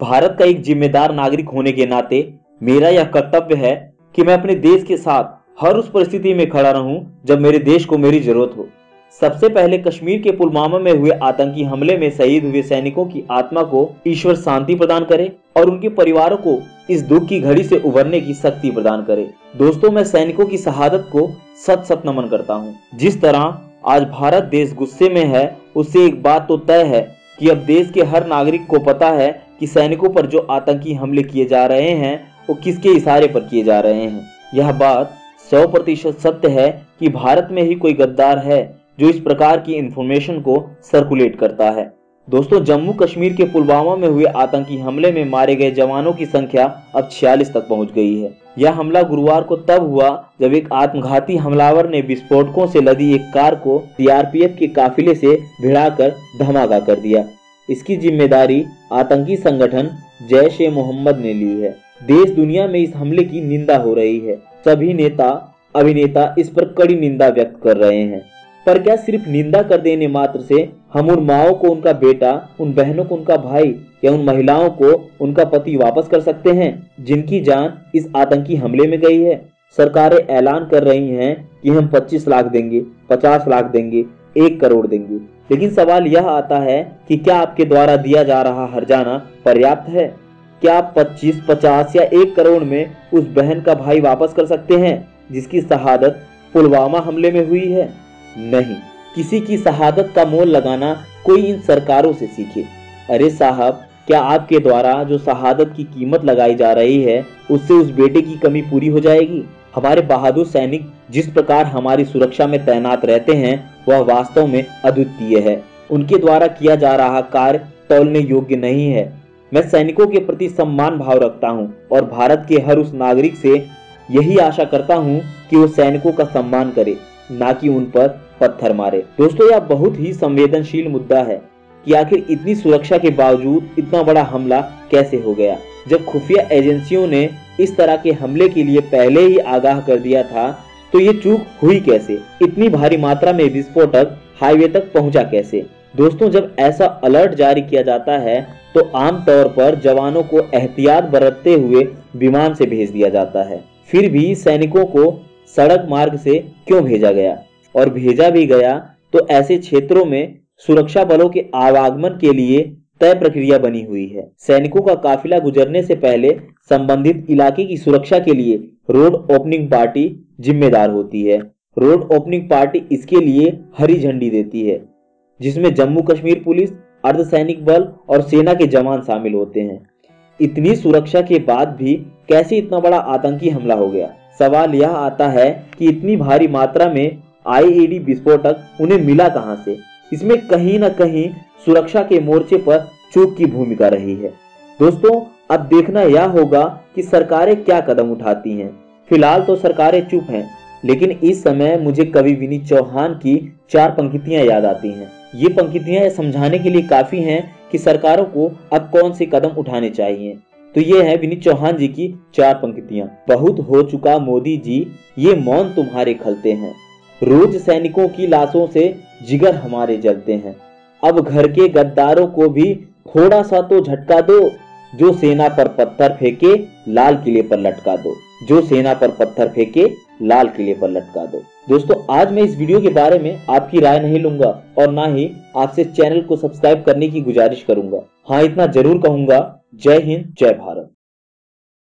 भारत का एक जिम्मेदार नागरिक होने के नाते मेरा यह कर्तव्य है कि मैं अपने देश के साथ हर उस परिस्थिति में खड़ा रहूं जब मेरे देश को मेरी जरूरत हो। सबसे पहले कश्मीर के पुलवामा में हुए आतंकी हमले में शहीद हुए सैनिकों की आत्मा को ईश्वर शांति प्रदान करे और उनके परिवारों को इस दुख की घड़ी से उभरने की शक्ति प्रदान करे। दोस्तों, मैं सैनिकों की शहादत को सत सत नमन करता हूँ। जिस तरह आज भारत देश गुस्से में है, उससे एक बात तो तय है कि अब देश के हर नागरिक को पता है कि सैनिकों पर जो आतंकी हमले किए जा रहे हैं वो किसके इशारे पर किए जा रहे हैं। यह बात 100% सत्य है कि भारत में ही कोई गद्दार है जो इस प्रकार की इंफॉर्मेशन को सर्कुलेट करता है। दोस्तों, जम्मू कश्मीर के पुलवामा में हुए आतंकी हमले में मारे गए जवानों की संख्या अब 46 तक पहुंच गई है। यह हमला गुरुवार को तब हुआ जब एक आत्मघाती हमलावर ने विस्फोटकों से लदी एक कार को सीआरपीएफ के काफिले से भिड़ाकर धमाका कर दिया। इसकी जिम्मेदारी आतंकी संगठन जैश ए मोहम्मद ने ली है। देश दुनिया में इस हमले की निंदा हो रही है। सभी नेता अभिनेता इस पर कड़ी निंदा व्यक्त कर रहे हैं। पर क्या सिर्फ निंदा कर देने मात्र से हम उन माओं को उनका बेटा, उन बहनों को उनका भाई या उन महिलाओं को उनका पति वापस कर सकते हैं जिनकी जान इस आतंकी हमले में गई है? सरकारें ऐलान कर रही हैं कि हम 25 लाख देंगे, 50 लाख देंगे, 1 करोड़ देंगे, लेकिन सवाल यह आता है कि क्या आपके द्वारा दिया जा रहा हर्जाना पर्याप्त है? क्या आप 25, 50 या 1 करोड़ में उस बहन का भाई वापस कर सकते हैं जिसकी शहादत पुलवामा हमले में हुई है? नहीं। किसी की शहादत का मोल लगाना कोई इन सरकारों से सीखे। अरे साहब, क्या आपके द्वारा जो शहादत की कीमत लगाई जा रही है उससे उस बेटे की कमी पूरी हो जाएगी? हमारे बहादुर सैनिक जिस प्रकार हमारी सुरक्षा में तैनात रहते हैं वह वास्तव में अद्वितीय है। उनके द्वारा किया जा रहा कार्य तौलने योग्य नहीं है। मैं सैनिकों के प्रति सम्मान भाव रखता हूं और भारत के हर उस नागरिक से यही आशा करता हूं कि वो सैनिकों का सम्मान करे, ना कि उन पर पत्थर मारे। दोस्तों, यह बहुत ही संवेदनशील मुद्दा है कि आखिर इतनी सुरक्षा के बावजूद इतना बड़ा हमला कैसे हो गया। जब खुफिया एजेंसियों ने इस तरह के हमले के लिए पहले ही आगाह कर दिया था तो ये चूक हुई कैसे? इतनी भारी मात्रा में विस्फोटक हाईवे तक पहुंचा कैसे? दोस्तों, जब ऐसा अलर्ट जारी किया जाता है तो आमतौर पर जवानों को एहतियात बरतते हुए विमान से भेज दिया जाता है। फिर भी सैनिकों को सड़क मार्ग से क्यों भेजा गया? और भेजा भी गया तो ऐसे क्षेत्रों में सुरक्षा बलों के आवागमन के लिए तय प्रक्रिया बनी हुई है। सैनिकों का काफिला गुजरने से पहले संबंधित इलाके की सुरक्षा के लिए रोड ओपनिंग पार्टी जिम्मेदार होती है। रोड ओपनिंग पार्टी इसके लिए हरी झंडी देती है, जिसमें जम्मू कश्मीर पुलिस, अर्धसैनिक बल और सेना के जवान शामिल होते हैं। इतनी सुरक्षा के बाद भी कैसे इतना बड़ा आतंकी हमला हो गया? सवाल यह आता है कि इतनी भारी मात्रा में आईईडी विस्फोटक उन्हें मिला कहां से? इसमें कहीं न कहीं सुरक्षा के मोर्चे पर चूक की भूमिका रही है। दोस्तों, अब देखना यह होगा कि सरकारें क्या कदम उठाती हैं। फिलहाल तो सरकारें चुप हैं, लेकिन इस समय मुझे कवि विनीत चौहान की 4 पंक्तियां याद आती हैं। ये पंक्तियां यह समझाने के लिए काफी हैं कि सरकारों को अब कौन से कदम उठाने चाहिए। तो ये है विनीत चौहान जी की 4 पंक्तियां। बहुत हो चुका मोदी जी, ये मौन तुम्हारे खलते हैं। रोज सैनिकों की लाशों से जिगर हमारे जलते हैं। अब घर के गद्दारों को भी थोड़ा सा तो झटका दो। जो सेना पर पत्थर फेंके लाल किले पर लटका दो। जो सेना पर पत्थर फेंके लाल किले पर लटका दो। दोस्तों, आज मैं इस वीडियो के बारे में आपकी राय नहीं लूंगा और ना ही आपसे चैनल को सब्सक्राइब करने की गुजारिश करूंगा। हाँ, इतना जरूर कहूंगा, जय हिंद, जय भारत।